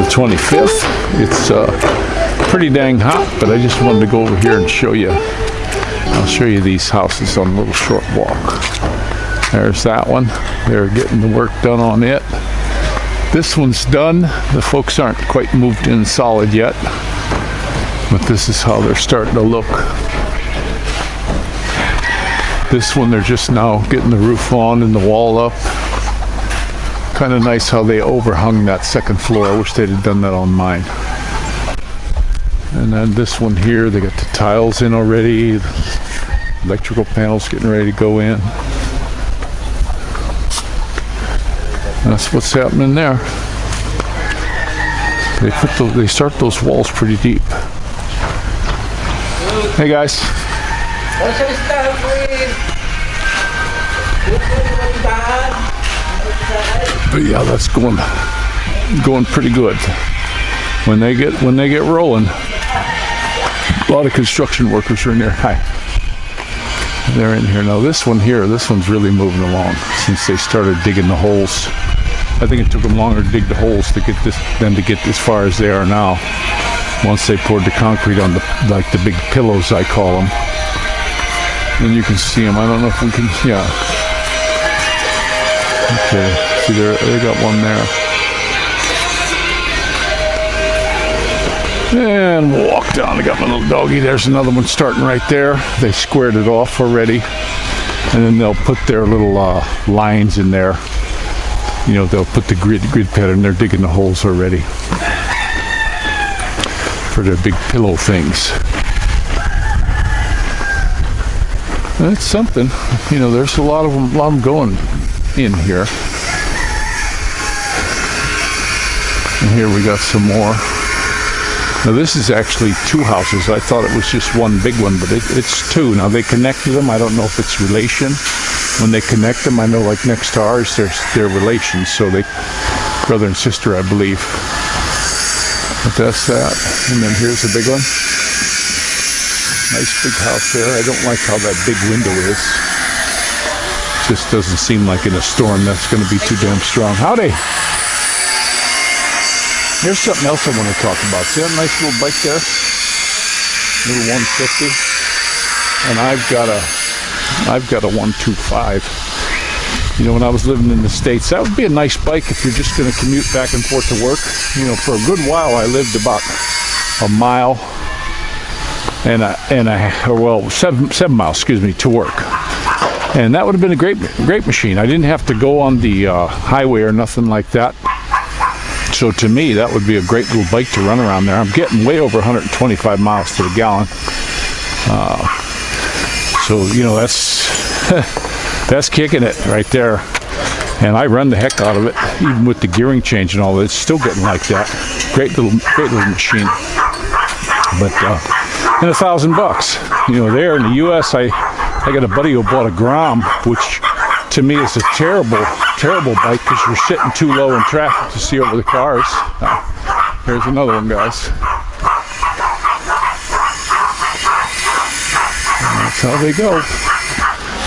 25th. It's pretty dang hot, but I just wanted to go over here and show you. I'll show you these houses on a little short walk. There's that one. They're getting the work done on it. This one's done. The folks aren't quite moved in solid yet, but this is how they're starting to look. This one, they're just now getting the roof on and the wall up. Kind of nice how they overhung that second floor. I wish they'd have done that on mine. And then this one here, they got the tiles in already. Electrical panels getting ready to go in. That's what's happening there. They start those walls pretty deep. Hey guys. But yeah, that's going pretty good. When they get rolling, a lot of construction workers are in there. Hi. They're in here now. This one's really moving along since they started digging the holes. I think it took them longer to dig the holes to get this than to get as far as they are now. Once they poured the concrete on the big pillows, I call them. And you can see them. I don't know if we can. Yeah. Okay. See, they got one there. And we'll walk down. I got my little doggy. There's another one starting right there. They squared it off already. And then they'll put their little lines in there. You know, they'll put the grid pattern. They're digging the holes already for their big pillow things. That's something. You know, there's a lot of them going in here. And here we got some more. Now this is actually two houses. I thought it was just one big one, but it's two. Now they connected them. I don't know if it's relation. When they connect them, I know like next to ours, they're relations. So they, brother and sister, I believe. But that's that. And then here's a big one. Nice big house there. I don't like how that big window is. Just doesn't seem like in a storm that's going to be too damn strong. Howdy. Here's something else I want to talk about. See that nice little bike there? Little 150. And I've got a 125. You know, when I was living in the States, that would be a nice bike if you're just going to commute back and forth to work. You know, for a good while I lived about a mile and 7 miles, excuse me, to work. And that would have been a great machine. I didn't have to go on the highway or nothing like that. So to me, that would be a great little bike to run around there. I'm getting way over 125 miles to the gallon. So, you know, that's kicking it right there. And I run the heck out of it, even with the gearing change and all that. It's still getting like that. Great little machine. But and $1,000. You know, there in the U.S., I got a buddy who bought a Grom, which to me is a terrible bike because you're sitting too low in traffic to see over the cars. Here's another one, guys. And that's how they go.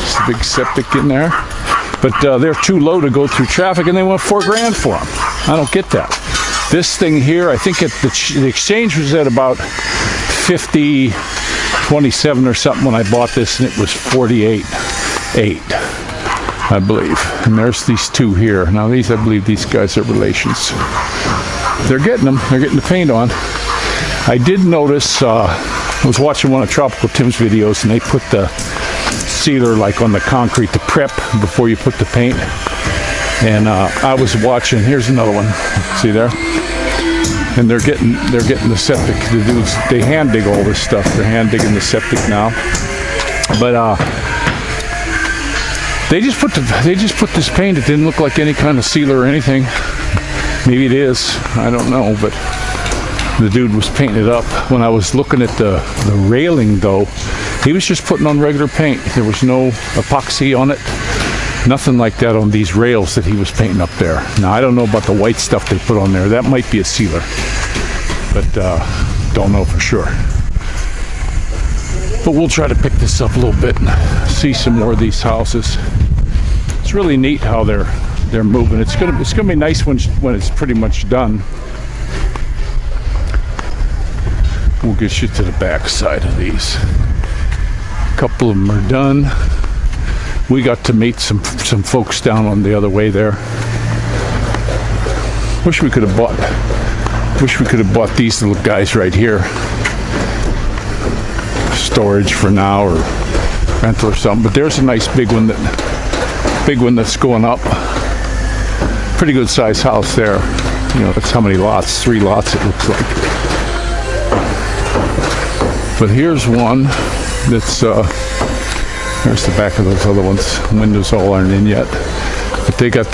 It's a big septic in there. But they're too low to go through traffic and they want $4 grand for them. I don't get that. This thing here, I think the exchange was at about 50.27 or something when I bought this, and it was 48.8. I believe. And there's these two here. Now these, I believe these guys are relations. They're getting them. They're getting the paint on. I did notice, I was watching one of Tropical Tim's videos, and they put the sealer like on the concrete to prep before you put the paint. And I was watching, here's another one. See there? And they're getting the septic. The dudes, they hand dig all this stuff. They're hand digging the septic now. But they just put this paint. It didn't look like any kind of sealer or anything. Maybe it is. I don't know. But the dude was painting it up. When I was looking at the railing, though, he was just putting on regular paint. There was no epoxy on it. Nothing like that on these rails that he was painting up there. Now, I don't know about the white stuff they put on there. That might be a sealer. But don't know for sure. But we'll try to pick this up a little bit and see some more of these houses. It's really neat how they're moving. It's gonna be nice when it's pretty much done. We'll get you to the back side of these. A couple of them are done. We got to meet some folks down on the other way there. Wish we could have bought these little guys right here. Storage for now or rental or something. But there's a nice big one that's going up. Pretty good sized house there. You know, that's how many lots? 3 lots it looks like. But here's one that's there's the back of those other ones. Windows all aren't in yet. But they got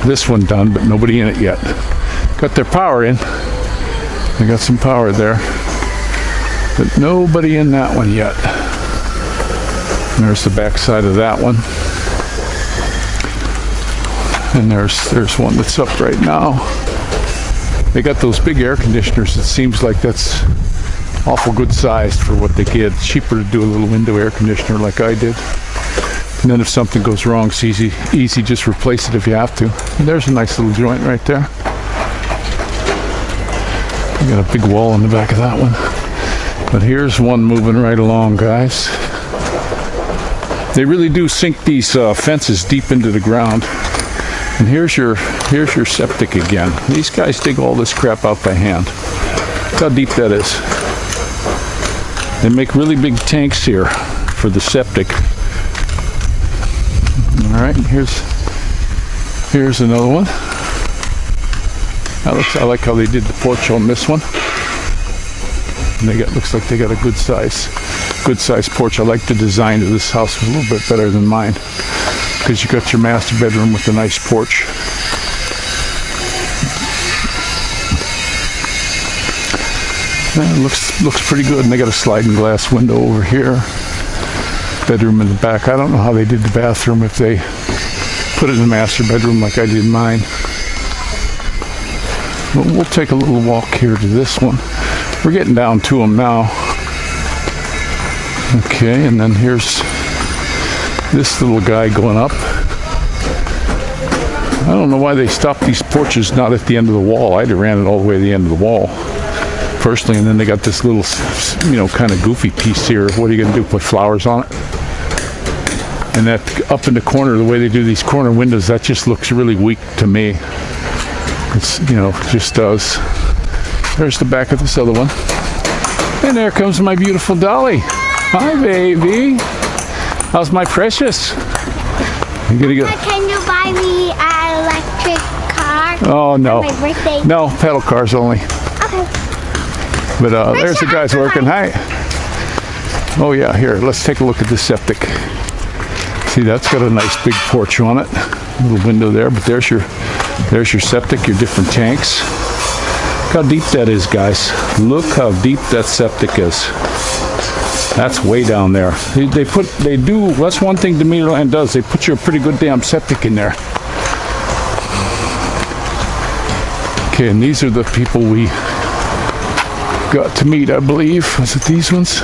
this one done, but nobody in it yet. Got their power in. They got some power there. But nobody in that one yet. And there's the back side of that one. And there's one that's up right now. They got those big air conditioners. It seems like that's awful good sized for what they get. It's cheaper to do a little window air conditioner like I did. And then if something goes wrong, it's easy, just replace it if you have to. And there's a nice little joint right there. You got a big wall in the back of that one. But here's one moving right along, guys. They really do sink these fences deep into the ground. And here's your septic again. These guys dig all this crap out by hand. Look how deep that is. They make really big tanks here for the septic. All right, here's another one. I like how they did the porch on this one. And looks like they got a good size porch. I like the design of this house a little bit better than mine, because you got your master bedroom with a nice porch. Looks pretty good. And they got a sliding glass window over here. Bedroom in the back. I don't know how they did the bathroom, if they put it in the master bedroom like I did mine. But we'll take a little walk here to this one. We're getting down to them now. Okay, and then here's this little guy going up. I don't know why they stopped these porches not at the end of the wall. I'd have ran it all the way to the end of the wall personally, and then they got this little, kind of goofy piece here. What are you going to do, put flowers on it? And that up in the corner, the way they do these corner windows, that just looks really weak to me. It's, just does. There's the back of this other one. And there comes my beautiful Dolly. Hi, baby. How's my precious? You gonna get... Can you buy me an electric car? Oh, no. For my birthday? No, pedal cars only. Okay. But there's the guys working. Hi. Oh, yeah, here. Let's take a look at the septic. See, that's got a nice big porch on it. Little window there, but there's your septic, your different tanks. Look how deep that is, guys. Look how deep that septic is. That's way down there. That's one thing Demeterland does. They put you a pretty good damn septic in there. Okay, and these are the people we got to meet, I believe. Was it these ones?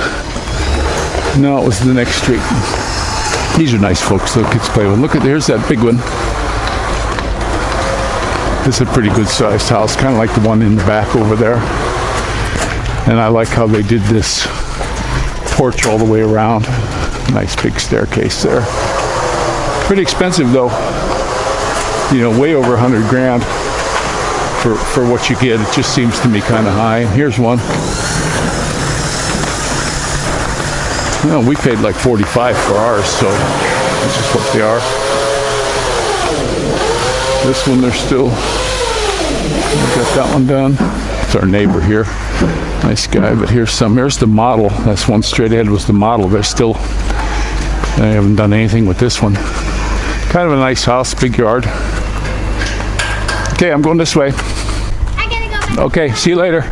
No, it was the next street. These are nice folks, the kids play with. Look at, there's that big one. This is a pretty good sized house, kind of like the one in the back over there. And I like how they did this porch all the way around. Nice big staircase there. Pretty expensive though. Way over 100 grand for what you get. It just seems to me kind of high. And here's one. We paid like 45 for ours, so that's just what they are. This one, they're still, got that one done. It's our neighbor here. Nice guy, but here's the model. That's one straight ahead was the model. They haven't done anything with this one. Kind of a nice house, big yard. Okay, I'm going this way. I gotta go back. Okay, see you later.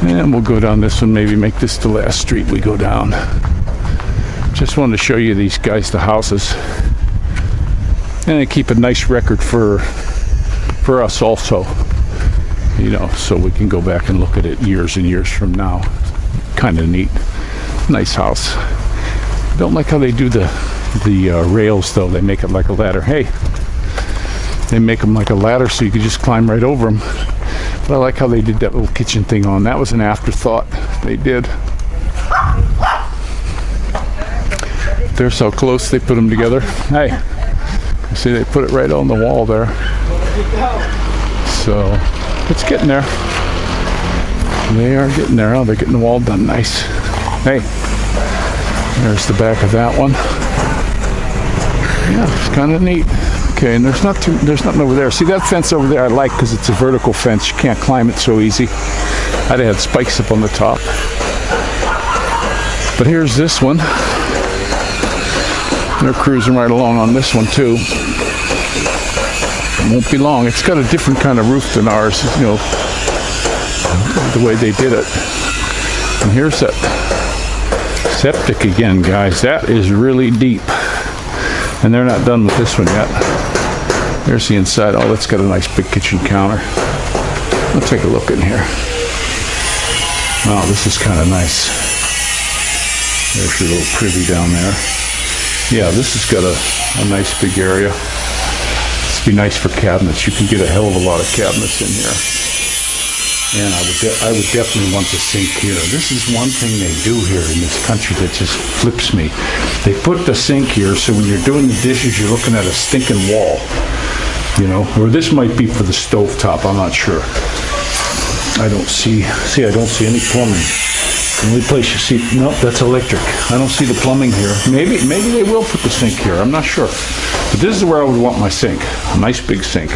And we'll go down this one, maybe make this the last street we go down. Just wanted to show you these guys, the houses. And they keep a nice record for us also. So we can go back and look at it years and years from now. Kind of neat. Nice house. Don't like how they do the rails though. They make it like a ladder. Hey, they make them like a ladder so you can just climb right over them. But I like how they did that little kitchen thing on. That was an afterthought they did. There's how close they put them together. Hey, you see they put it right on the wall there. So it's getting there. They are getting there. Oh, they're getting the wall done nice. Hey, there's the back of that one. Yeah, it's kind of neat. Okay, and there's nothing over there. See that fence over there I like because it's a vertical fence. You can't climb it so easy. I'd have had spikes up on the top. But here's this one. They're cruising right along on this one too. It won't be long. It's got a different kind of roof than ours, you know, the way they did it. And here's that septic again, guys. That is really deep. And they're not done with this one yet. There's the inside. Oh, that's got a nice big kitchen counter. Let's take a look in here. Wow, this is kind of nice. There's your little privy down there. Yeah, this has got a nice big area. This would be nice for cabinets. You can get a hell of a lot of cabinets in here. And I would definitely want the sink here. This is one thing they do here in this country that just flips me. They put the sink here so when you're doing the dishes, you're looking at a stinking wall. You know, or this might be for the stovetop. I'm not sure. I don't see any plumbing. The only place you see, nope, that's electric. I don't see the plumbing here. Maybe they will put the sink here. I'm not sure. But this is where I would want my sink. A nice big sink.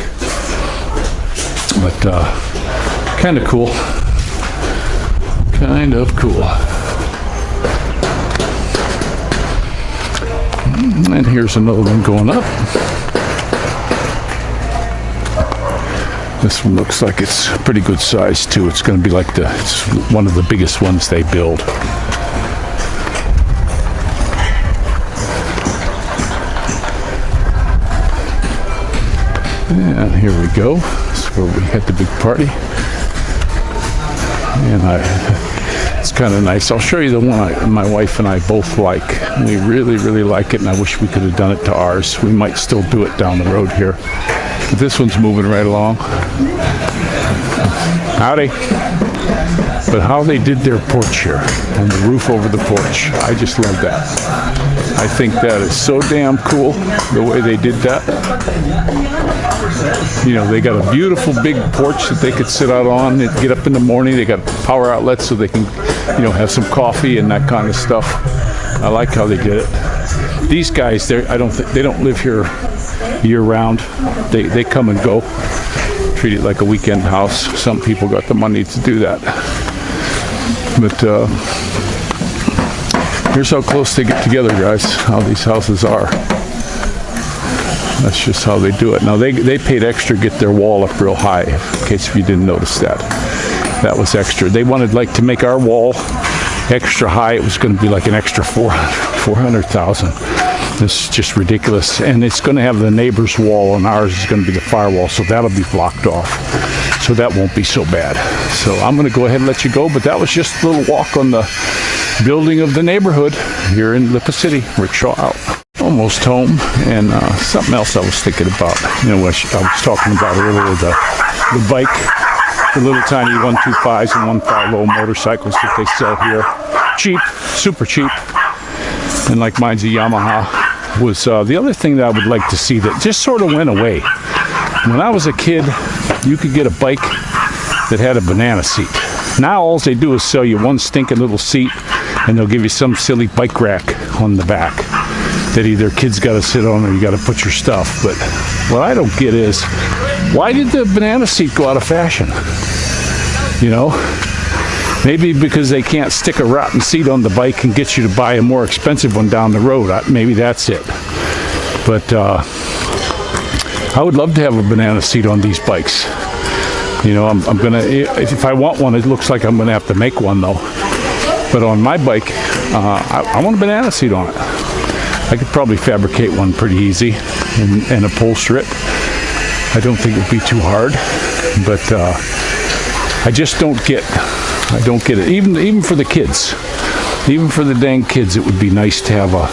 But kind of cool. Kind of cool. And here's another one going up. This one looks like it's pretty good size too. It's going to be like it's one of the biggest ones they build. And here we go. This is where we had the big party. And it's kind of nice. I'll show you the one my wife and I both like. We really, really like it, and I wish we could have done it to ours. We might still do it down the road here. But this one's moving right along. Howdy. But how they did their porch here and the roof over the porch, I just love that. I think that is so damn cool, the way they did that. You know, they got a beautiful big porch that they could sit out on and get up in the morning. They got power outlets so they can, you know, have some coffee and that kind of stuff. I like how they did it. These guys, they don't live here year round. They come and go. Treat it like a weekend house. Some people got the money to do that. But here's how close they get together, guys. How these houses are. That's just how they do it. Now they paid extra to get their wall up real high. In case if you didn't notice that. That was extra. They wanted like to make our wall extra high. It was going to be like an extra $400,000. This is just ridiculous. And it's going to have the neighbor's wall, and ours is going to be the firewall, so that'll be blocked off. So that won't be so bad. So I'm going to go ahead and let you go, but that was just a little walk on the building of the neighborhood here in Lipa City. Rick Shaw out. Almost home, and something else I was thinking about. You know, I was talking about earlier, the bike, the little tiny 125s and 150 motorcycles that they sell here. Cheap, super cheap. And like mine's a Yamaha. Was the other thing that I would like to see that just sort of went away. When I was a kid, you could get a bike that had a banana seat. Now all they do is sell you one stinking little seat, and they'll give you some silly bike rack on the back that either kids got to sit on or you got to put your stuff. But what I don't get is, why did the banana seat go out of fashion? You know? Maybe because they can't stick a rotten seat on the bike and get you to buy a more expensive one down the road. Maybe that's it. But I would love to have a banana seat on these bikes. You know, I'm gonna, if I want one, it looks like I'm gonna have to make one though. But on my bike, I want a banana seat on it. I could probably fabricate one pretty easy and upholster it. I don't think it'd be too hard, but I just don't get it. Even for the kids, even for the dang kids, it would be nice to have a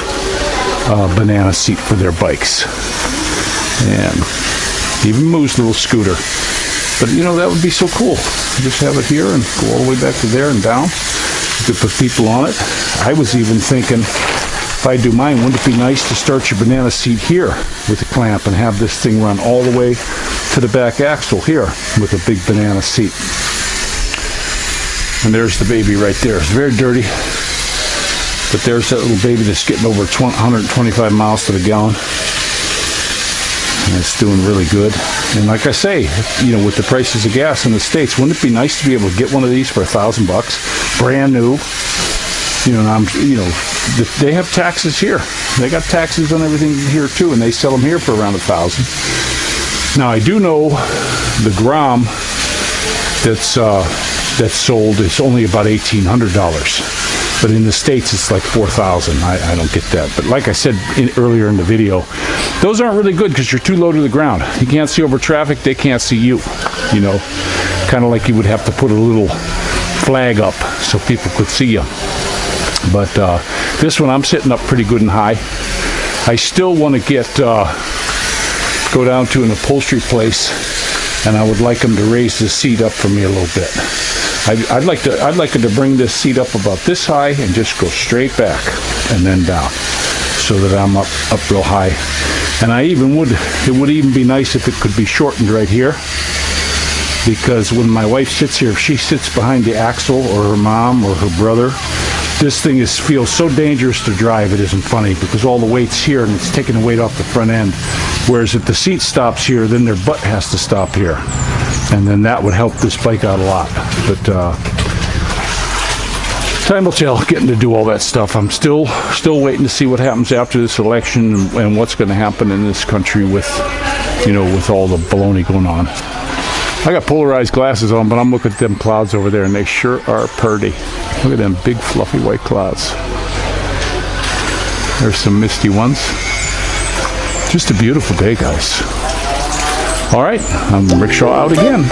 banana seat for their bikes. And even Moo's little scooter. But you know, that would be so cool. Just have it here and go all the way back to there and down. You could put people on it. I was even thinking, if I do mine, wouldn't it be nice to start your banana seat here with a clamp and have this thing run all the way to the back axle here with a big banana seat. And there's the baby right there. It's very dirty, but there's that little baby that's getting over 125 miles to the gallon. And it's doing really good. And like I say, you know, with the prices of gas in the States, wouldn't it be nice to be able to get one of these for $1,000, brand new? You know, they have taxes here. They got taxes on everything here too, and they sell them here for around $1,000. Now I do know the Grom that's sold is only about $1,800, but in the States it's like $4,000. I don't get that. But like I said earlier in the video, those aren't really good because you're too low to the ground. You can't see over traffic. They can't see you. You know, kind of like you would have to put a little flag up so people could see you. But this one I'm sitting up pretty good and high. I still want to go down to an upholstery place, and I would like them to raise the seat up for me a little bit. I'd like it to bring this seat up about this high and just go straight back and then down, so that I'm up real high. And it would even be nice if it could be shortened right here, because when my wife sits here, if she sits behind the axle, or her mom or her brother, this thing feels so dangerous to drive, it isn't funny, because all the weight's here and it's taking the weight off the front end. Whereas if the seat stops here, then their butt has to stop here. And then that would help this bike out a lot. But time will tell, getting to do all that stuff. I'm still waiting to see what happens after this election and what's going to happen in this country with, you know, with all the baloney going on. I got polarized glasses on, but I'm looking at them clouds over there, and they sure are purty. Look at them big fluffy white clouds. There's some misty ones. Just a beautiful day, guys. All right, I'm Rickshaw out again.